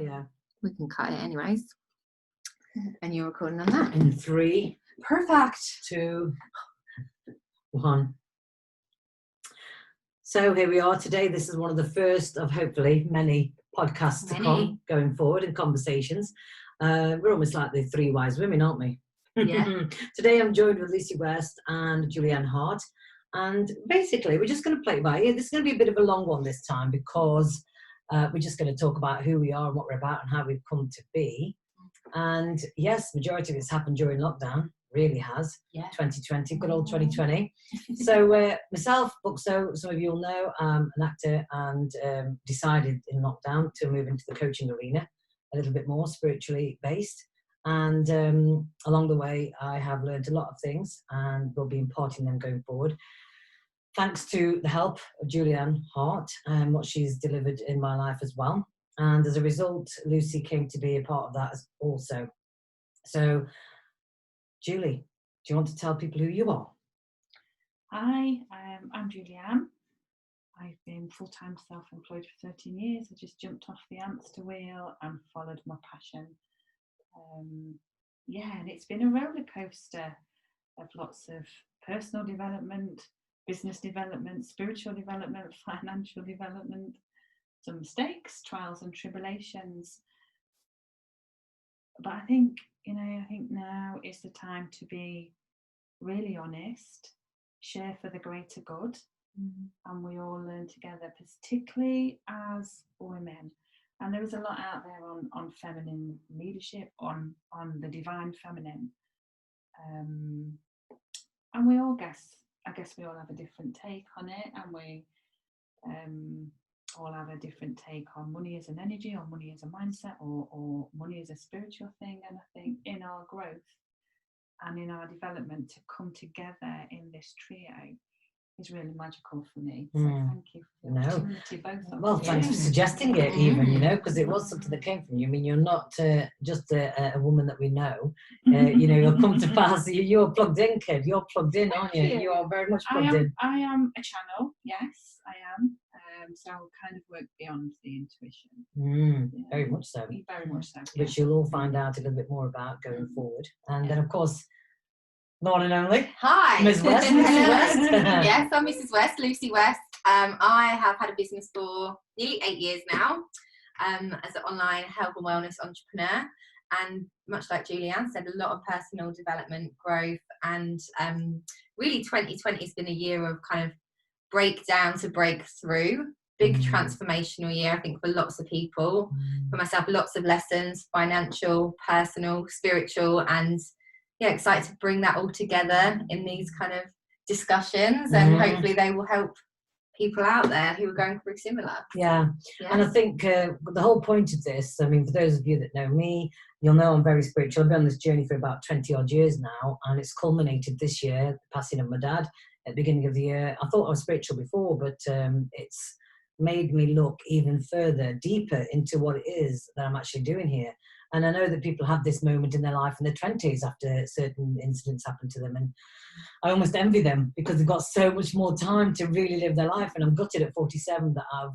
Yeah. We can cut it anyways. And you're recording on that. In 3, Perfect. 2, 1. So here we are today. This is one of the first of hopefully many podcasts to come going forward and conversations. We're almost like the 3 wise women, aren't we? Yeah. Today I'm joined with Lucy West and Julianne Hart. And basically, we're just going to play it by ear. This is going to be a bit of a long one this time because we're just going to talk about who we are and what we're about and how we've come to be. And yes, majority of it's happened during lockdown, really has. Yeah. 2020, good old 2020. So myself, Buckso, some of you will know, an actor, and decided in lockdown to move into the coaching arena, a little bit more spiritually based. And along the way, I have learned a lot of things and will be imparting them going forward. Thanks to the help of Julianne Hart and what she's delivered in my life as well. And as a result, Lucy came to be a part of that also. So, Julie, do you want to tell people who you are? Hi, I'm Julianne. I've been full-time self-employed for 13 years. I just jumped off the hamster wheel and followed my passion. And it's been a roller coaster of lots of personal development, business development, spiritual development, financial development, some mistakes, trials and tribulations. But I think now is the time to be really honest, share for the greater good, and we all learn together, particularly as women. And there is a lot out there on feminine leadership, on the divine feminine. And we all I guess we all have a different take on it, and we all have a different take on money as an energy, or money as a mindset, or money as a spiritual thing. And I think in our growth and in our development, to come together in this trio is really magical for me. So thank you for the opportunity, both of you. Well, thanks for suggesting it, even, because it was something that came from you. I mean, you're not just a woman that we know. You'll come to pass. You're plugged in, kid. You're plugged in, aren't you? You are very much plugged in. I am a channel, yes, I am. So I'll kind of work beyond the intuition. Very much so. Very much so. Which you'll all find out a little bit more about going forward. And then, of course, the one and only. Hi. Ms. West. Mrs. West. Yes, I'm Mrs. West, Lucy West. I have had a business for nearly 8 years now as an online health and wellness entrepreneur. And much like Julianne said, a lot of personal development, growth, and really 2020 has been a year of kind of breakdown to breakthrough. Big transformational year, I think, for lots of people. For myself, lots of lessons, financial, personal, spiritual, and excited to bring that all together in these kind of discussions, and hopefully they will help people out there who are going through similar. Yeah. And I think the whole point of this, I mean, for those of you that know me, you'll know I'm very spiritual. I've been on this journey for about 20 odd years now, and it's culminated this year, the passing of my dad at the beginning of the year. I thought I was spiritual before, but it's made me look even further, deeper into what it is that I'm actually doing here. And I know that people have this moment in their life in their 20s after certain incidents happen to them. And I almost envy them because they've got so much more time to really live their life. And I'm gutted at 47 that I've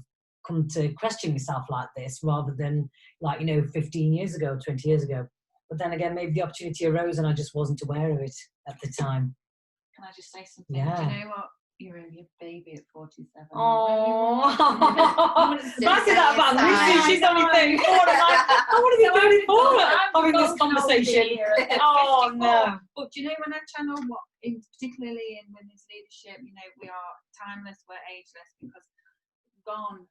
come to question myself like this rather than 15 years ago, 20 years ago. But then again, maybe the opportunity arose and I just wasn't aware of it at the time. Can I just say something? Yeah. Do you know what? You're only a baby at 47. Oh, I say that about Lucy. She's only 34. I want to be 34 having this conversation. Oh no! But do you know, when I channel particularly in women's leadership, we are timeless, we're ageless, because gone,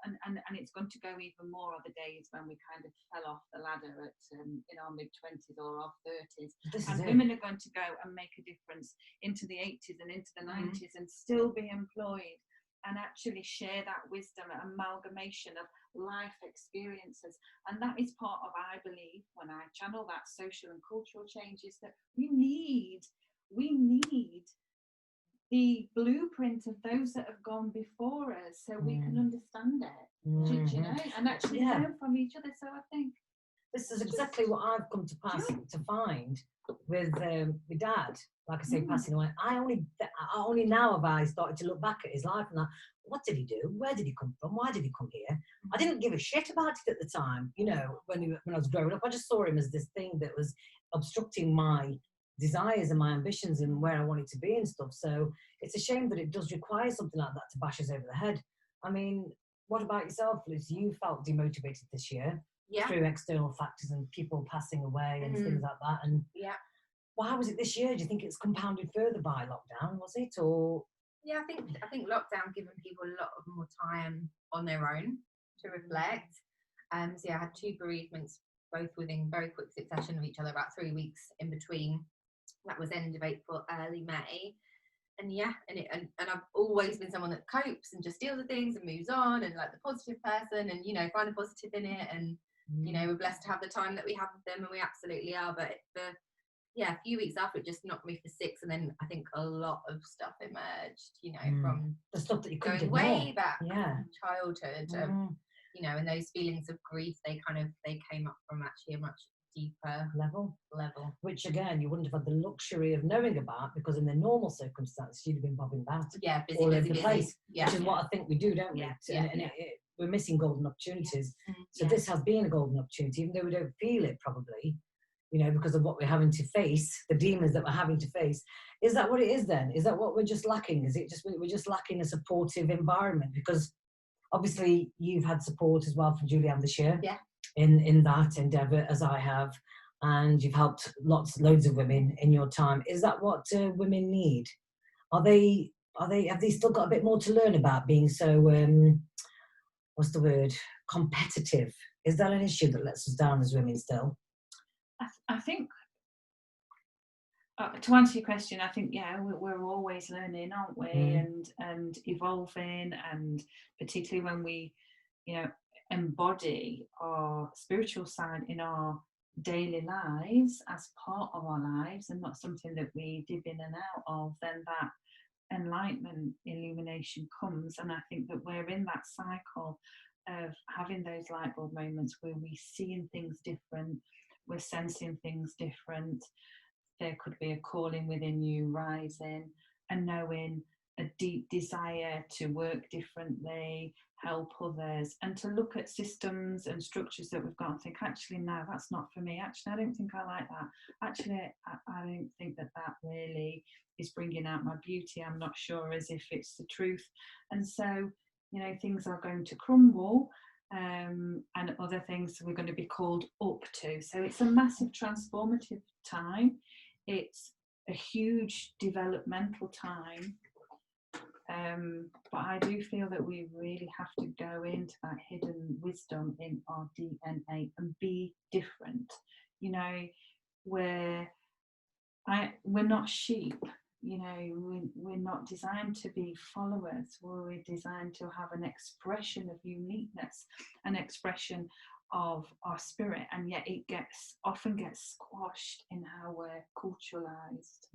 and it's going to go even more of the days when we kind of fell off the ladder in our mid-20s or our 30s. And women are going to go and make a difference into the 80s and into the 90s and still be employed and actually share that wisdom, an amalgamation of life experiences. And that is part of, I believe, when I channel that social and cultural changes, that we need the blueprint of those that have gone before us, so we can understand it, you know, and actually learn from each other. So I think this is exactly what I've come to pass to find, with my dad, like I say, Mm. passing away, I only now have I started to look back at his life and what did he do? Where did he come from? Why did he come here? I didn't give a shit about it at the time, you know, when I was growing up. I just saw him as this thing that was obstructing my desires and my ambitions and where I wanted to be and stuff. So it's a shame that it does require something like that to bash us over the head. I mean, what about yourself, Lucy? You felt demotivated this year through external factors and people passing away and things like that. And why was it this year? Do you think it's compounded further by lockdown? Was it, or? Yeah, I think lockdown given people a lot of more time on their own to reflect. So yeah, I had 2 bereavements, both within very quick succession of each other, about 3 weeks in between. That was end of April, early May. And yeah, and I've always been someone that copes and just deals with things and moves on and like the positive person and, you know, find a positive in it. And, you know, we're blessed to have the time that we have with them, and we absolutely are. But a few weeks after, it just knocked me for 6, and then I think a lot of stuff emerged, you know, from the stuff that you couldn't going way back childhood, you know, and those feelings of grief, they came up from actually a much deeper level, which again you wouldn't have had the luxury of knowing about, because in the normal circumstances you'd have been bobbing about busy, all over the place, which is what I think we do, don't we? We're missing golden opportunities. So this has been a golden opportunity, even though we don't feel it probably, you know, because of what we're having to face, the demons that we're having to face. Is that what it is then? Is that what we're just lacking? Is it just we're just lacking a supportive environment? Because obviously you've had support as well from Julianne this year in that endeavour, as I have, and you've helped loads of women in your time. Is that what women need? Have they still got a bit more to learn about being so what's the word, competitive? Is that an issue that lets us down as women still? I think, to answer your question, I think, we're always learning, aren't we? And evolving, and particularly when we, you know, embody our spiritual side in our daily lives as part of our lives and not something that we dip in and out of, then that enlightenment, illumination comes. And I think that we're in that cycle of having those light bulb moments where we're seeing things different, we're sensing things different. There could be a calling within you rising, and knowing a deep desire to work differently, help others, and to look at systems and structures that we've got and think, actually, no, that's not for me. Actually, I don't think I like that. Actually, I don't think that really is bringing out my beauty. I'm not sure as if it's the truth. And so, you know, things are going to crumble, and other things we're going to be called up to. So it's a massive transformative time. It's a huge developmental time. But I do feel that we really have to go into that hidden wisdom in our DNA and be different. You know, we're not sheep. You know, we're not designed to be followers. We're designed to have an expression of uniqueness, an expression of our spirit, and yet it often gets squashed in how we're culturalized,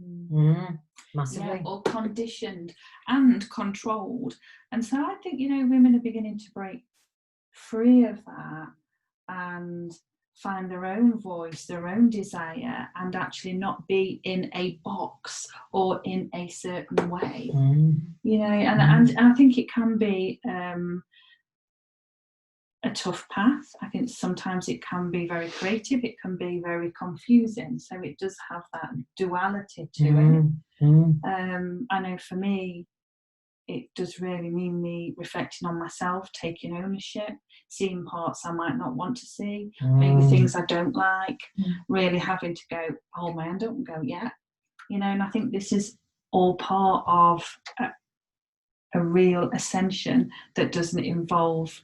massively, or conditioned and controlled. And so I think, you know, women are beginning to break free of that and find their own voice, their own desire, and actually not be in a box or in a certain way. You know, and I think it can be a tough path. I think sometimes it can be very creative, it can be very confusing. So it does have that duality to it. I know for me, it does really mean me reflecting on myself, taking ownership, seeing parts I might not want to see, maybe things I don't like, really having to go, hold my hand up and go, yeah. You know, and I think this is all part of a real ascension that doesn't involve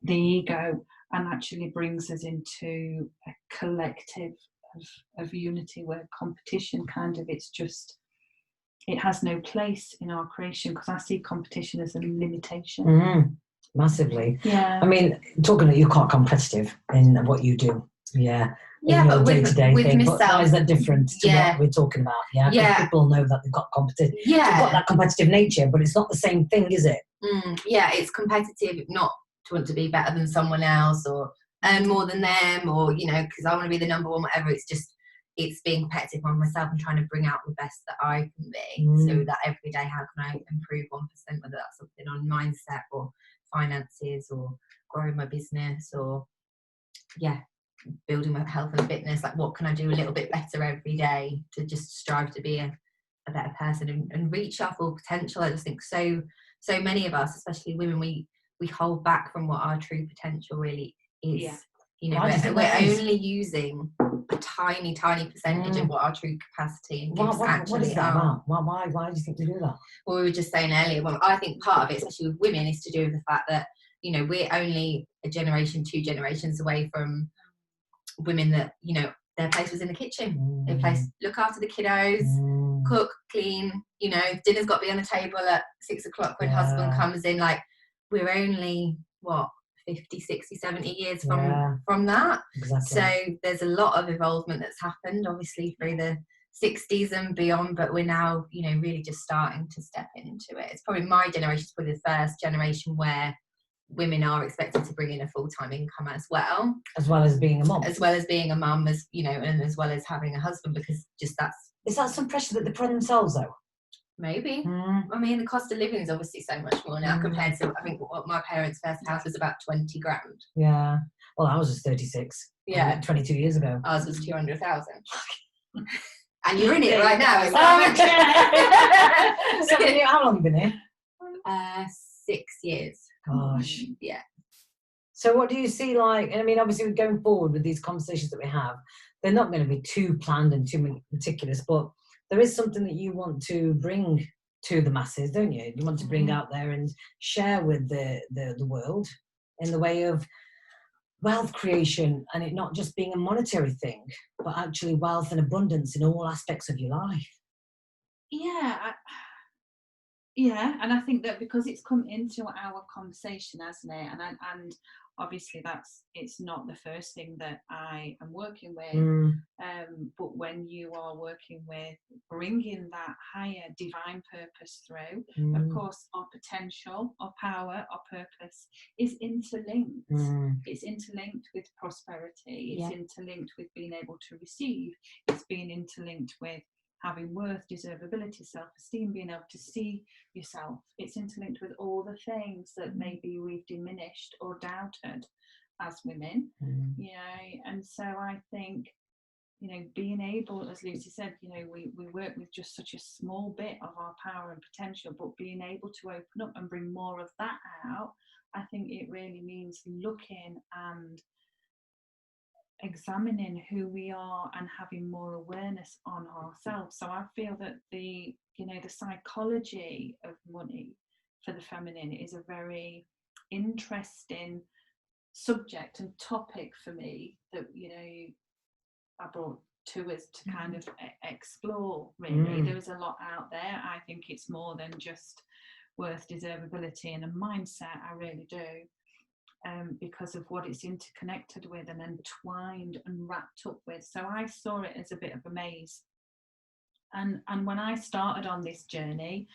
the ego and actually brings us into a collective of unity, where competition kind of, it has no place in our creation, because I see competition as a limitation. Massively. Yeah. I mean, talking that you're quite competitive in what you do. Yeah, but day-to-day with thing. myself, but why is that different to what we're talking about? Because people know that they've got competitive. They've got that competitive nature, but it's not the same thing, is it? It's competitive, not to want to be better than someone else or earn more than them, or, you know, because I want to be the number one, whatever. It's just it's being competitive on myself and trying to bring out the best that I can be. So that every day, how can I improve 1%, whether that's something on mindset or finances or growing my business or building my health and fitness. Like, what can I do a little bit better every day to just strive to be a better person and reach our full potential. I just think so many of us, especially women, we hold back from what our true potential really is. You know, we're only using a tiny percentage of what our true capacity and gifts actually what is that are. about? Why do you think we do that? Well, we were just saying earlier, well, I think part of it, especially with women, is to do with the fact that, you know, we're only a generation, 2 generations away from women that, you know, their place was in the kitchen. Their place, look after the kiddos, cook, clean, you know, dinner's got to be on the table at 6 o'clock when husband comes in. Like, we're only, 50, 60, 70 years from that. Exactly. So there's a lot of involvement that's happened, obviously, through the 60s and beyond, but we're now, you know, really just starting to step into it. It's probably my generation, it's probably the first generation where women are expected to bring in a full-time income as well as being a mum, as you know, and as well as having a husband, because just is that some pressure that they put on themselves though? Maybe. I mean, the cost of living is obviously so much more now compared to, I think, what my parents' first house was about 20 grand. Yeah. Well, ours was 36. Yeah. 22 years ago. Ours was 200,000. And you're in it right now. So how long have you been here? 6 years. Gosh. Yeah. So what do you see, like, I mean, obviously going forward with these conversations that we have, they're not going to be too planned and too meticulous, but there is something that you want to bring to the masses, don't you? You want to bring out there and share with the world in the way of wealth creation, and it not just being a monetary thing, but actually wealth and abundance in all aspects of your life. And I think that because it's come into our conversation, hasn't it? And obviously it's not the first thing that I am working with, but when you are working with bringing that higher divine purpose through, of course, our potential, our power, our purpose is interlinked. It's interlinked with prosperity. It's interlinked with being able to receive. It's being interlinked with having worth, deservability, self-esteem, being able to see yourself. It's interlinked with all the things that maybe we've diminished or doubted as women, you know. And so I think, you know, being able, as Lucy said, you know, we work with just such a small bit of our power and potential, but being able to open up and bring more of that out, I think it really means looking and examining who we are and having more awareness on ourselves. So I feel that the psychology of money for the feminine is a very interesting subject and topic for me that, you know, I brought to us to kind of explore, really. There is a lot out there. I think it's more than just worth, deservability and a mindset. I really do. Because of what it's interconnected with and entwined and wrapped up with. So I saw it as a bit of a maze. And when I started on this journey,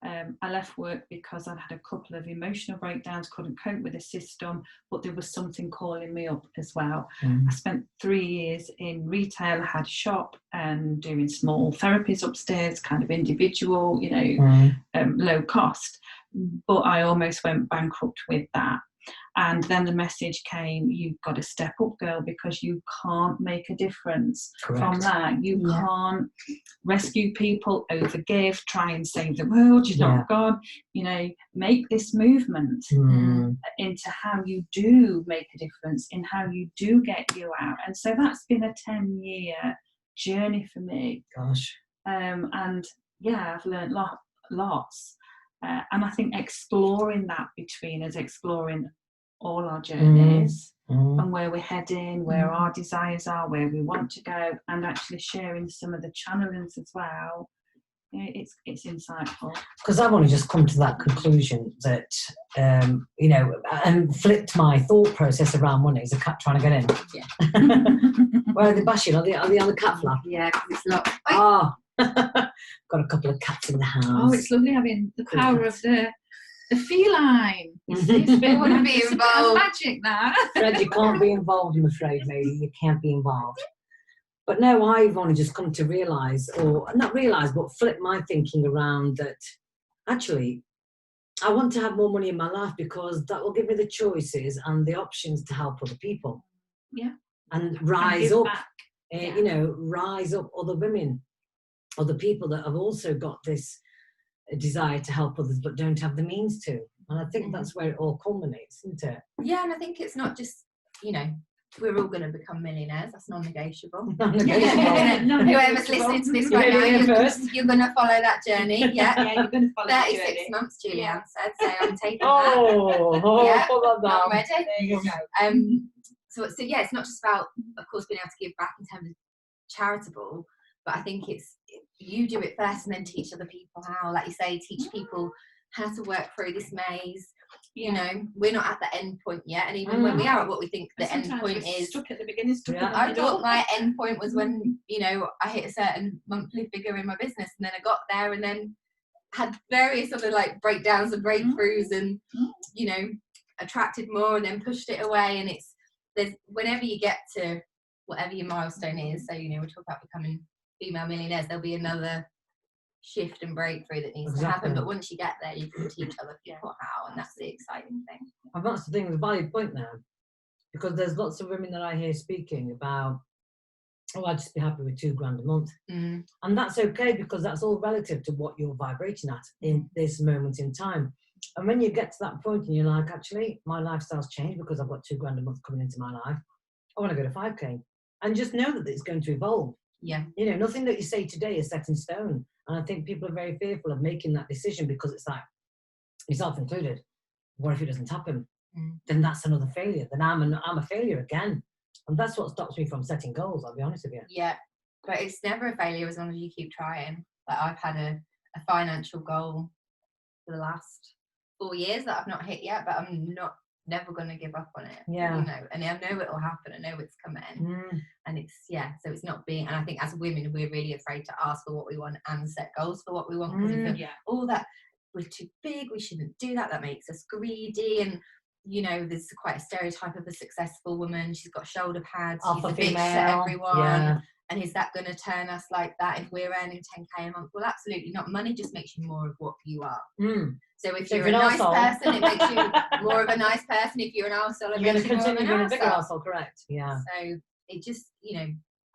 I left work because I'd had a couple of emotional breakdowns, couldn't cope with the system, but there was something calling me up as well. I spent 3 years in retail, had a shop and doing small therapies upstairs, kind of individual, you know, low cost. But I almost went bankrupt with that. And then the message came, you've got to step up, girl, because you can't make a difference from that. You can't rescue people, overgive, try and save the world. You're not God. You know, make this movement into how you do make a difference, in how you do get you out. And so that's been a 10-year journey for me. Gosh. And I've learned lots. And I think exploring that between us, exploring all our journeys and where we're heading, where our desires are, where we want to go, and actually sharing some of the channelings as well. You know, it's insightful. Because I've only just come to that conclusion that, you know, and flipped my thought process around money. Is a cat trying to get in? Yeah. Where are they bashing? Are they on the cat flap? Yeah, because it's not. Oh, got a couple of cats in the house. Oh, it's lovely having the power of the feline. They want to be involved. Magic, that. Fred, you can't be involved, I'm afraid, lady. You can't be involved. But no, I've only just come to realise, or not realise, but flip my thinking around that actually I want to have more money in my life because that will give me the choices and the options to help other people. Yeah. And rise up, Yeah. you know, rise up other women, other people that have also got this desire to help others but don't have the means to. And I think that's where it all culminates, isn't it? Yeah, and I think it's not just, you know, we're all going to become millionaires. That's non-negotiable. Whoever's listening to this right now, you're going to follow that journey. Yeah, Yeah, you're going to follow 36 the journey. months, Julianne said, so I'm taking that. Yeah, I'm ready. There you go. So yeah, it's not just about, of course, being able to give back in terms of charitable, but I think it's you do it first and then teach other people how. Like you say, teach people how to work through this maze. You know, we're not at the end point yet, and even when we are at what we think the end point is, stuck at the beginning, stuck at the I middle. thought my end point was when, you know, I hit a certain monthly figure in my business, and then I got there and then had various other like breakdowns and breakthroughs, and you know, attracted more and then pushed it away. And there's whenever you get to whatever your milestone is, so you know, we talk about becoming female millionaires, there'll be another shift and breakthrough that needs to happen, but once you get there you can teach other people how, and that's the exciting thing. And that's the thing, the valid point now, because there's lots of women that I hear speaking about, oh, I'd just be happy with £2,000 a month. And that's okay, because that's all relative to what you're vibrating at in this moment in time. And when you get to that point and you're like, actually my lifestyle's changed because I've got £2,000 a month coming into my life, I want to go to 5k, and just know that it's going to evolve. Yeah, you know, nothing that you say today is set in stone. And I think people are very fearful of making that decision, because it's like, yourself included, what if it doesn't happen? Then that's another failure. Then I'm a failure again. And that's what stops me from setting goals, I'll be honest with you. Yeah, but it's never a failure as long as you keep trying. Like I've had a financial goal for the last 4 years that I've not hit yet, but I'm never going to give up on it. Yeah. You know, and I know it will happen. I know it's coming. And it's, so it's not being, and I think as women, we're really afraid to ask for what we want and set goals for what we want, because we feel, oh, that we're too big, we shouldn't do that, that makes us greedy. And you know, there's quite a stereotype of a successful woman, she's got shoulder pads, she's a bitch to everyone. And is that going to turn us like that if we're earning 10k a month? Well, absolutely not. Money just makes you more of what you are. So if you're a nice person, it makes you more of a nice person. If you're an arsehole, it makes you more of an arsehole. Bigger arsehole. arsehole, correct? Yeah. So it just, you know,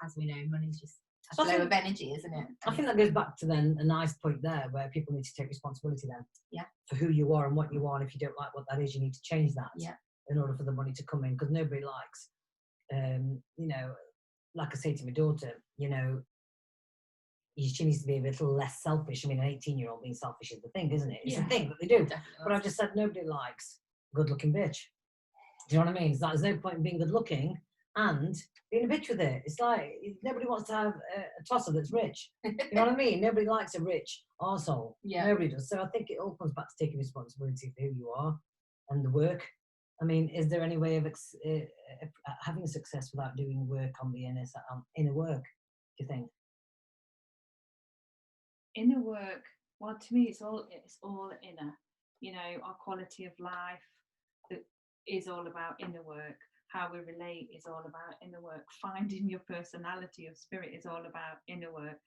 as we know, money's just a flow of energy, isn't it? I think that goes back to then a nice point there, where people need to take responsibility then. For who you are and what you are. And if you don't like what that is, you need to change that. In order for the money to come in, because nobody likes, you know, like I say to my daughter, you know, she needs to be a little less selfish. I mean, an 18-year-old being selfish is the thing, isn't it? It's the thing that they do. But I just said nobody likes a good-looking bitch. Do you know what I mean? There's no point in being good-looking and being a bitch with it. It's like nobody wants to have a tosser that's rich. You know what I mean? Nobody likes a rich arsehole. Nobody does. So I think it all comes back to taking responsibility for who you are and the work. I mean, is there any way of having success without doing work on the inner work, do you think? Inner work, well, to me, it's all inner. You know, our quality of life is all about inner work. How we relate is all about inner work. Finding your personality or spirit is all about inner work.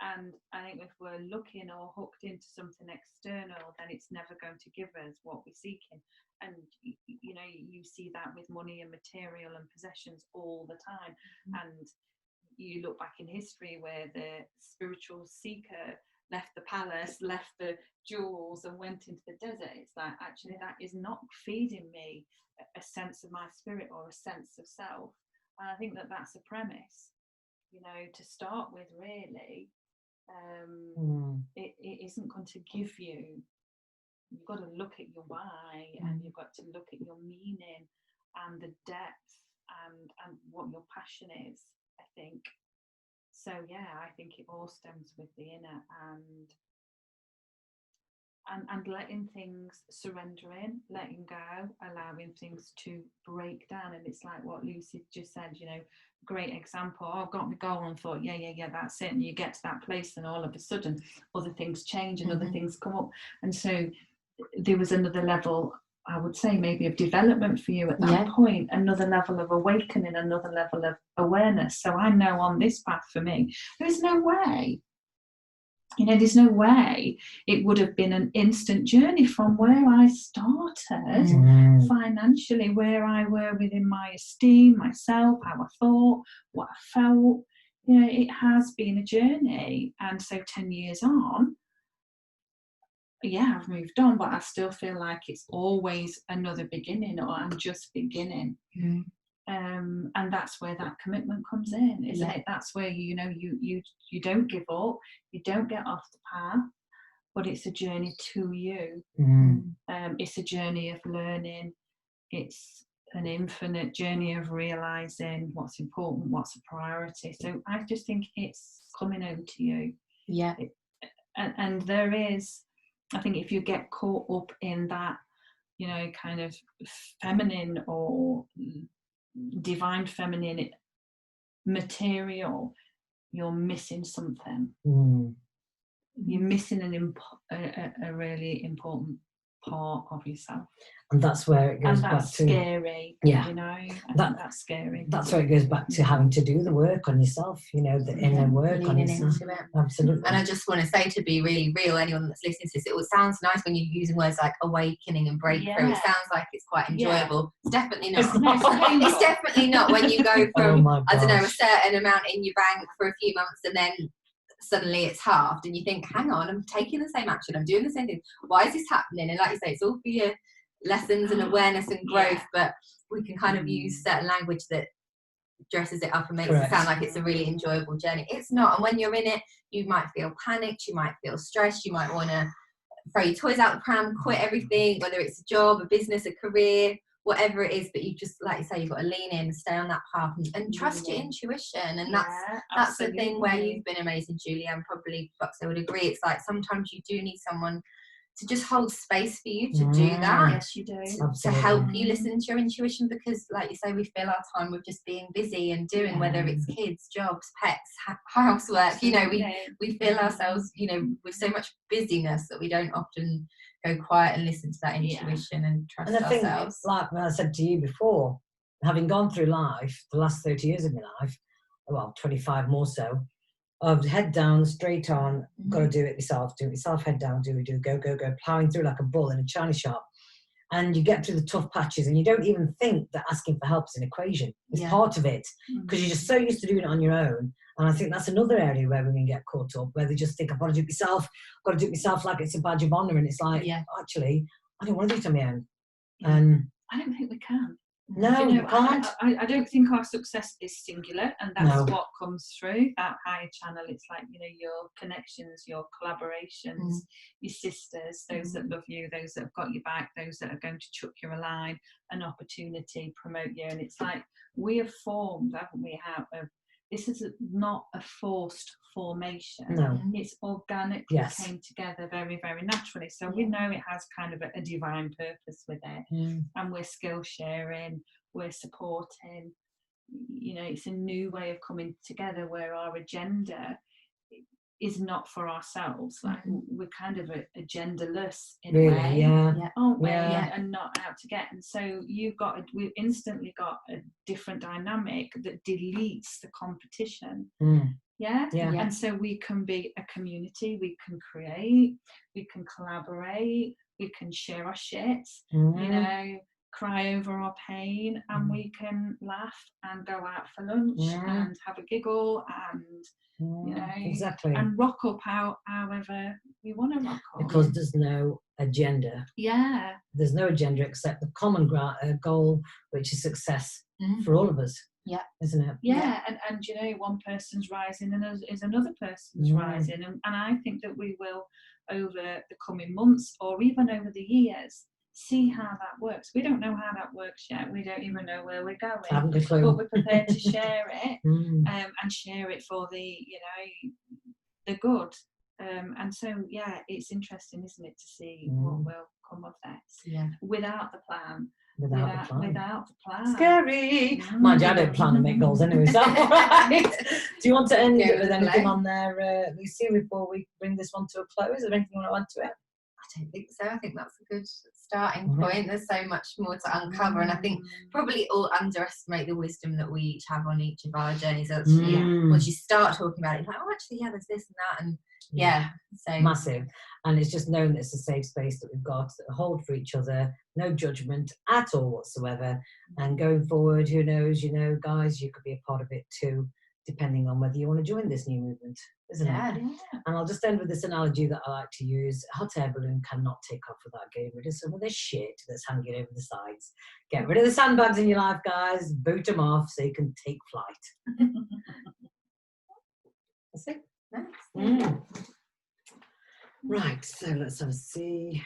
And I think if we're looking or hooked into something external, then it's never going to give us what we're seeking. And you know, you see that with money and material and possessions all the time. And you look back in history where the spiritual seeker left the palace, left the jewels, and went into the desert. It's like, actually, that is not feeding me a sense of my spirit or a sense of self. And I think that that's a premise, you know, to start with, really. It isn't going to give you. You've got to look at your why, and you've got to look at your meaning and the depth and what your passion is, I think. So I think it all stems with the inner and letting things surrendering, letting go, allowing things to break down. And it's like what Lucy just said, you know, great example. I've got my goal and thought, yeah, that's it. And you get to that place, and all of a sudden other things change and other things come up. And so there was another level I would say maybe of development for you at that point, another level of awakening, another level of awareness. So I know on this path for me, there's no way it would have been an instant journey from where I started financially, where I were within my esteem, myself, how I thought, what I felt. It has been a journey. And so 10 years on, I've moved on, but I still feel like it's always another beginning, or I'm just beginning. And that's where that commitment comes in, isn't it? That's where you don't give up, you don't get off the path, but it's a journey to you. It's a journey of learning. It's an infinite journey of realizing what's important, what's a priority. So I just think it's coming over to you. And there is, I think, if you get caught up in that, kind of feminine or divine feminine material, you're missing something. You're missing a really important part of yourself. And that's where it goes back to... And that's scary, that's scary. That's where it goes back to having to do the work on yourself, the inner work on yourself. Absolutely. And I just want to say, to be really real, anyone that's listening to this, it sounds nice when you're using words like awakening and breakthrough. It sounds like it's quite enjoyable. It's definitely not. It's definitely not when you go from, I don't know, a certain amount in your bank for a few months and then suddenly it's halved and you think, hang on, I'm taking the same action, I'm doing the same thing, why is this happening? And like you say, it's all for your lessons and awareness and growth, but we can kind of use certain language that dresses it up and makes it sound like it's a really enjoyable journey. It's not. And when you're in it, you might feel panicked, you might feel stressed, you might want to throw your toys out the pram, quit everything, whether it's a job, a business, a career, whatever it is, but you just, like you say, you've got to lean in, stay on that path and trust your intuition. And that's the thing where you've been amazing, Julie, and probably Buckso would agree. It's like sometimes you do need someone to just hold space for you to do that. Yes, you do. To help you listen to your intuition, because like you say, we fill our time with just being busy and doing, whether it's kids, jobs, pets, housework, we fill ourselves, with so much busyness that we don't often go quiet and listen to that intuition and trust ourselves. And I think, like I said to you before, having gone through life, the last 30 years of my life, well, 25 more so, of head down, straight on, got to do it yourself, head down, do, go, ploughing through like a bull in a china shop. And you get through the tough patches and you don't even think that asking for help is an equation. It's part of it, because you're just so used to doing it on your own. And I think that's another area where women get caught up, where they just think, I've got to do it myself, like it's a badge of honour. And it's like, actually, I don't want to do it on my own. And I don't think we can. No, you can't. I don't think our success is singular, and that's what comes through that higher channel. It's like, your connections, your collaborations, your sisters, those that love you, those that have got your back, those that are going to chuck you a line, an opportunity, promote you. And it's like, we have formed, haven't we, this is not a forced formation. No. It's organically came together very, very naturally. So we know it has kind of a divine purpose with it. And we're skill sharing, we're supporting. It's a new way of coming together where our agenda is not for ourselves. Like we're kind of agendaless in a way, aren't we? And not out to get. And so we've instantly got a different dynamic that deletes the competition. And so we can be a community, we can create, we can collaborate, we can share our shit, cry over our pain, and we can laugh and go out for lunch and have a giggle and exactly, and rock up however we want to rock up, because there's no agenda. There's no agenda except the common goal, which is success for all of us. Isn't it? And one person's rising and is another person's rising, and I think that we will, over the coming months or even over the years, see how that works. We don't know how that works yet. We don't even know where we're going. I haven't a clue. But we're prepared to share it and share it for the good. And so it's interesting, isn't it, to see what will come of that. Without the plan. Without the plan. Scary. Mind you, I don't plan to make goals anyway, so right. Do you want to end with anything on there, Lucy, before we bring this one to a close? Is there anything you want to add to it? I don't think so. I think that's a good starting point. There's so much more to uncover, and I think probably all underestimate the wisdom that we each have on each of our journeys. Actually, once you start talking about it, you're like, oh, actually, yeah, there's this and that, and so massive. And it's just knowing that it's a safe space that we've got, that hold for each other, no judgment at all whatsoever. And going forward, who knows, guys, you could be a part of it too, depending on whether you want to join this new movement, isn't it? And I'll just end with this analogy that I like to use. A hot air balloon cannot take off without getting rid of some of this shit that's hanging over the sides. Get rid of the sandbags in your life, guys. Boot them off so you can take flight. That's it. Nice. Right, so let's have a see.